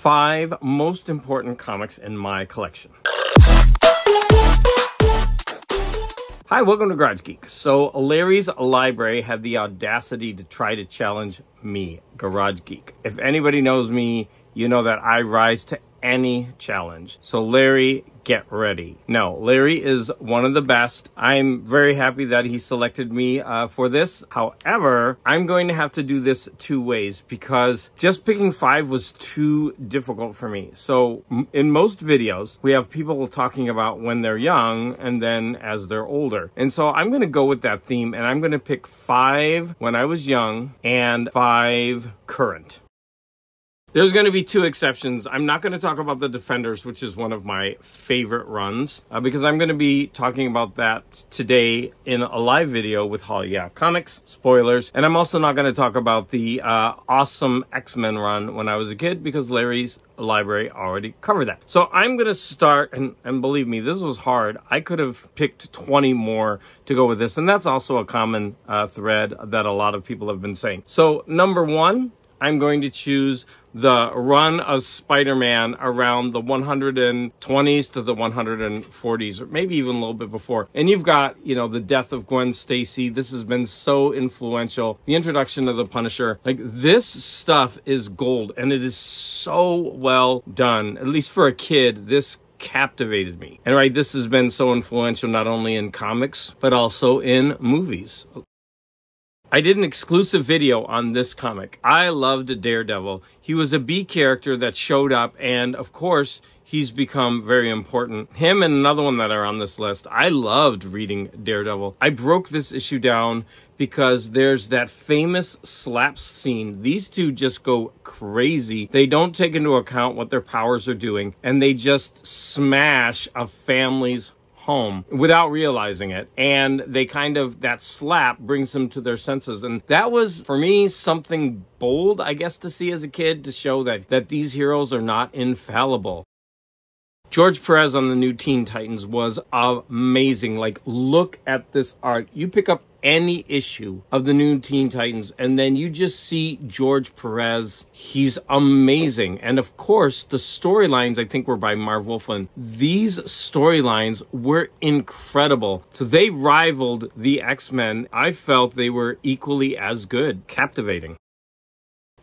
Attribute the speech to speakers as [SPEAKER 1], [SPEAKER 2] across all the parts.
[SPEAKER 1] 5 most important comics in my collection. Hi, welcome to Garage Geek. So Larry's Library had the audacity to try to challenge me, Garage Geek. If anybody knows me, you know that I rise to any challenge. So Larry, get ready. No, Larry is one of the best. I'm very happy that he selected me for this. However, I'm going to have to do this 2 ways because just picking 5 was too difficult for me. So in most videos, we have people talking about when they're young and then as they're older. And so I'm going to go with that theme and I'm going to pick 5 when I was young and 5 current. There's going to be 2 exceptions. I'm not going to talk about The Defenders, which is one of my favorite runs, because I'm going to be talking about that today in a live video with Holly Yeah Comics, spoilers. And I'm also not going to talk about the awesome X-Men run when I was a kid, because Larry's Library already covered that. So I'm going to start, and believe me, this was hard. I could have picked 20 more to go with this, and that's also a common thread that a lot of people have been saying. So number 1, I'm going to choose the run of Spider-Man around the 120s to the 140s, or maybe even a little bit before. And you've got, you know, the death of Gwen Stacy. This has been so influential. The introduction of the Punisher. Like, this stuff is gold, and it is so well done. At least for a kid, this captivated me. And right, this has been so influential not only in comics, but also in movies. I did an exclusive video on this comic. I loved Daredevil. He was a B character that showed up, and of course, he's become very important. Him and another one that are on this list. I loved reading Daredevil. I broke this issue down because there's that famous slap scene. These two just go crazy. They don't take into account what their powers are doing, and they just smash a family's home without realizing it, and they kind of, that slap brings them to their senses. And that was, for me, something bold, I guess, to see as a kid, to show that these heroes are not infallible. George Perez on the new Teen Titans was amazing. Like, look at this art. You pick up any issue of the new Teen Titans, and then you just see George Perez. He's amazing. And of course, the storylines, I think, were by Marv Wolfman. These storylines were incredible. So they rivaled the X-Men. I felt they were equally as good, captivating.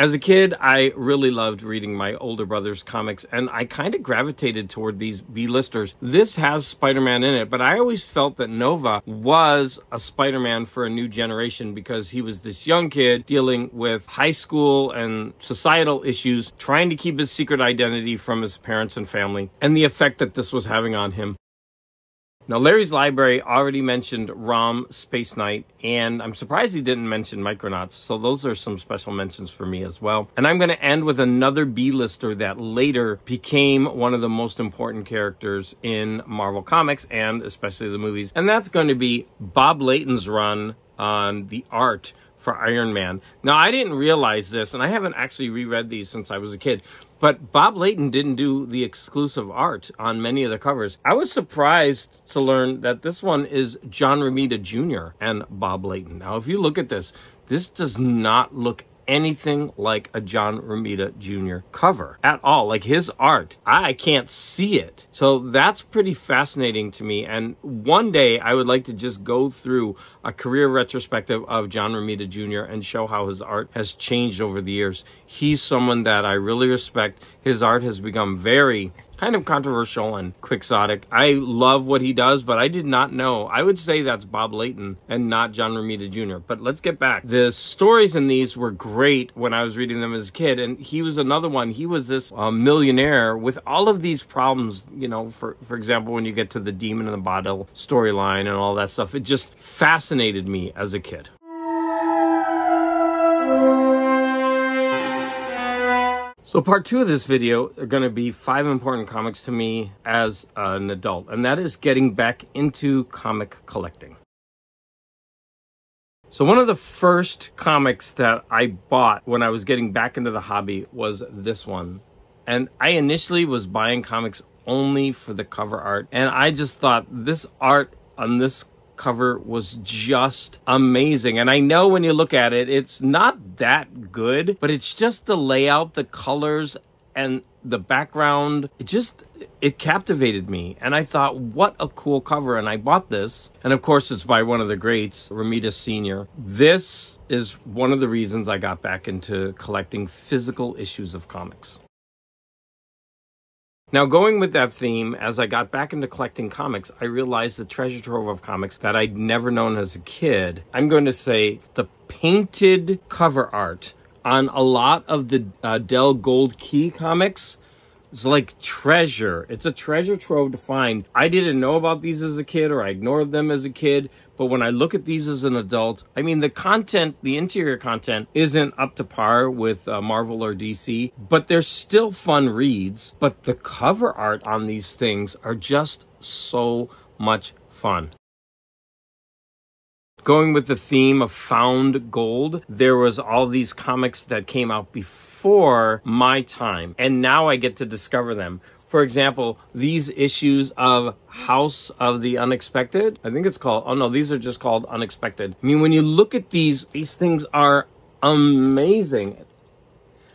[SPEAKER 1] As a kid, I really loved reading my older brother's comics, and I kind of gravitated toward these B-listers. This has Spider-Man in it, but I always felt that Nova was a Spider-Man for a new generation because he was this young kid dealing with high school and societal issues, trying to keep his secret identity from his parents and family, and the effect that this was having on him. Now, Larry's Library already mentioned Rom, Space Knight, and I'm surprised he didn't mention Micronauts, so those are some special mentions for me as well. And I'm going to end with another B-lister that later became one of the most important characters in Marvel Comics, and especially the movies, and that's going to be Bob Layton's run on the art for Iron Man. Now, I didn't realize this, and I haven't actually reread these since I was a kid, but Bob Layton didn't do the exclusive art on many of the covers. I was surprised to learn that this one is John Romita Jr. and Bob Layton. Now, if you look at this, this does not look anything like a John Romita Jr. cover at all. Like, his art, I can't see it. So that's pretty fascinating to me. And one day I would like to just go through a career retrospective of John Romita Jr. and show how his art has changed over the years. He's someone that I really respect. His art has become very kind of controversial and quixotic. I love what he does, but I did not know. I would say that's Bob Layton and not John Romita Jr. But let's get back. The stories in these were great when I was reading them as a kid, and he was another one. He was this millionaire with all of these problems, you know, for example, when you get to the Demon in the Bottle storyline and all that stuff. It just fascinated me as a kid. So part 2 of this video are going to be 5 important comics to me as an adult, and that is getting back into comic collecting. So one of the first comics that I bought when I was getting back into the hobby was this one. And I initially was buying comics only for the cover art, and I just thought this art on this cover was just amazing. And I know when you look at it, it's not that good, but it's just the layout, the colors, and the background, it captivated me. And I thought, what a cool cover. And I bought this. And of course, it's by one of the greats, Romita Sr. This is one of the reasons I got back into collecting physical issues of comics. Now, going with that theme, as I got back into collecting comics, I realized the treasure trove of comics that I'd never known as a kid. I'm going to say the painted cover art on a lot of the Dell Gold Key comics is like treasure. It's a treasure trove to find. I didn't know about these as a kid, or I ignored them as a kid. But when I look at these as an adult, I mean, the content, the interior content isn't up to par with Marvel or DC, but they're still fun reads. But the cover art on these things are just so much fun. Going with the theme of found gold, there was all these comics that came out before my time, and now I get to discover them. For example, these issues of House of the Unexpected, I think it's called, oh no, these are just called Unexpected. I mean, when you look at these things are amazing.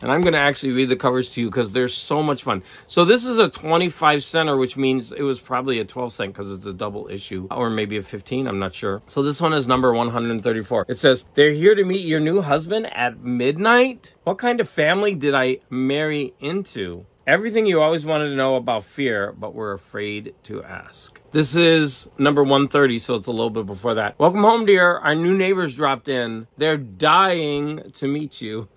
[SPEAKER 1] And I'm going to actually read the covers to you because they're so much fun. So this is a 25 center, which means it was probably a 12 cent because it's a double issue, or maybe a 15, I'm not sure. So this one is number 134. It says, "They're here to meet your new husband at midnight? What kind of family did I marry into? Everything you always wanted to know about fear, but were afraid to ask." This is number 130, so it's a little bit before that. "Welcome home, dear. Our new neighbors dropped in. They're dying to meet you.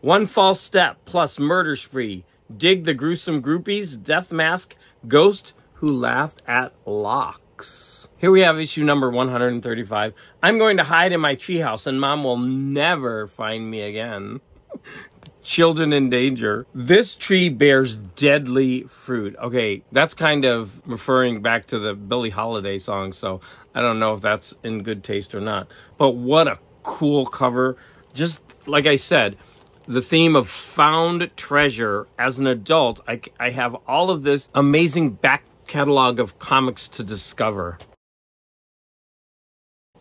[SPEAKER 1] One false step plus murder spree. Dig the gruesome groupies, death mask, ghost who laughed at locks." Here we have issue number 135. "I'm going to hide in my treehouse and mom will never find me again." Children in danger. "This tree bears deadly fruit." Okay, that's kind of referring back to the Billie Holiday song, so I don't know if that's in good taste or not. But what a cool cover. Just like I said, the theme of found treasure. As an adult, I have all of this amazing back catalog of comics to discover.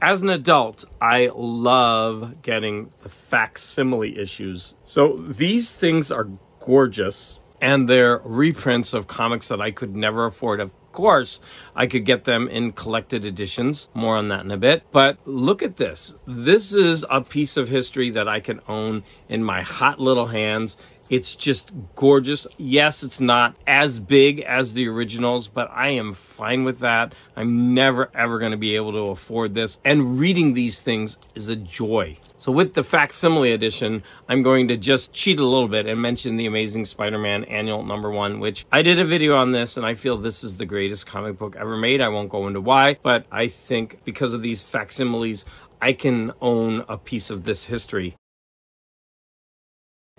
[SPEAKER 1] As an adult, I love getting the facsimile issues. So these things are gorgeous, and they're reprints of comics that I could never afford. Of course, I could get them in collected editions. More on that in a bit. But look at this. This is a piece of history that I can own in my hot little hands. It's just gorgeous. Yes, it's not as big as the originals, but I am fine with that. I'm never, ever going to be able to afford this. And reading these things is a joy. So with the facsimile edition, I'm going to just cheat a little bit and mention the Amazing Spider-Man Annual #1, which I did a video on this, and I feel this is the greatest comic book ever made. I won't go into why, but I think because of these facsimiles, I can own a piece of this history.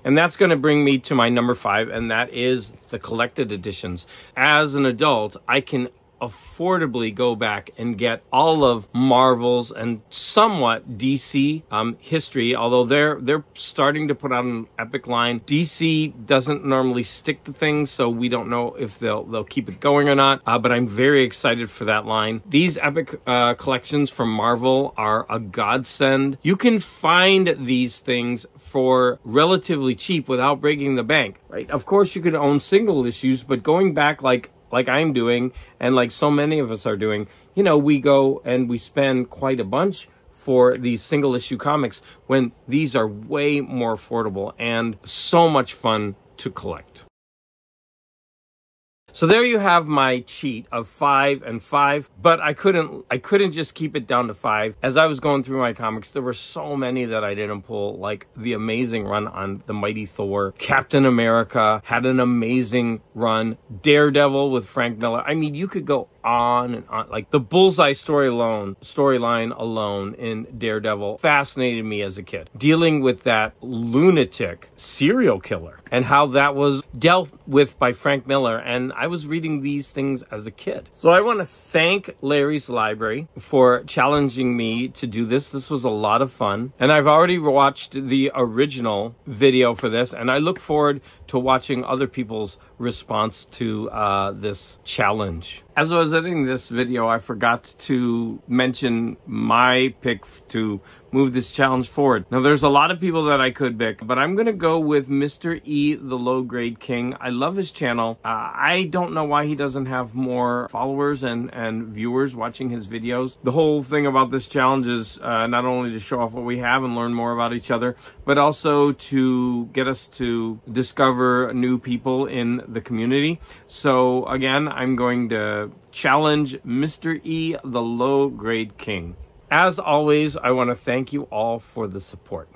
[SPEAKER 1] And that's going to bring me to my number 5, and that is the collected editions. As an adult, I can affordably go back and get all of Marvel's and somewhat DC history, although they're starting to put out an Epic line. DC doesn't normally stick to things, so we don't know if they'll keep it going or not, but I'm very excited for that line. These Epic collections from Marvel are a godsend. You can find these things for relatively cheap without breaking the bank, right? Of course, you could own single issues, but going back like I'm doing, and like so many of us are doing, you know, we go and we spend quite a bunch for these single issue comics when these are way more affordable and so much fun to collect. So there you have my cheat of 5 and 5, but I couldn't just keep it down to 5. As I was going through my comics, there were so many that I didn't pull, like the amazing run on The Mighty Thor. Captain America had an amazing run. Daredevil with Frank Miller. I mean, you could go on and on. Like the Bullseye storyline alone in Daredevil fascinated me as a kid. Dealing with that lunatic serial killer and how that was dealt with by Frank Miller. And I was reading these things as a kid. So I want to thank Larry's Library for challenging me to do this. This was a lot of fun. And I've already watched the original video for this, and I look forward to watching other people's response to this challenge. As I was editing this video, I forgot to mention my pick to move this challenge forward. Now, there's a lot of people that I could pick, but I'm going to go with Mr. E, the Low Grade King. I love his channel. I don't know why he doesn't have more followers and viewers watching his videos. The whole thing about this challenge is not only to show off what we have and learn more about each other, but also to get us to discover new people in the community. So again, I'm going to challenge Mr. E, the Low Grade King. As always, I want to thank you all for the support.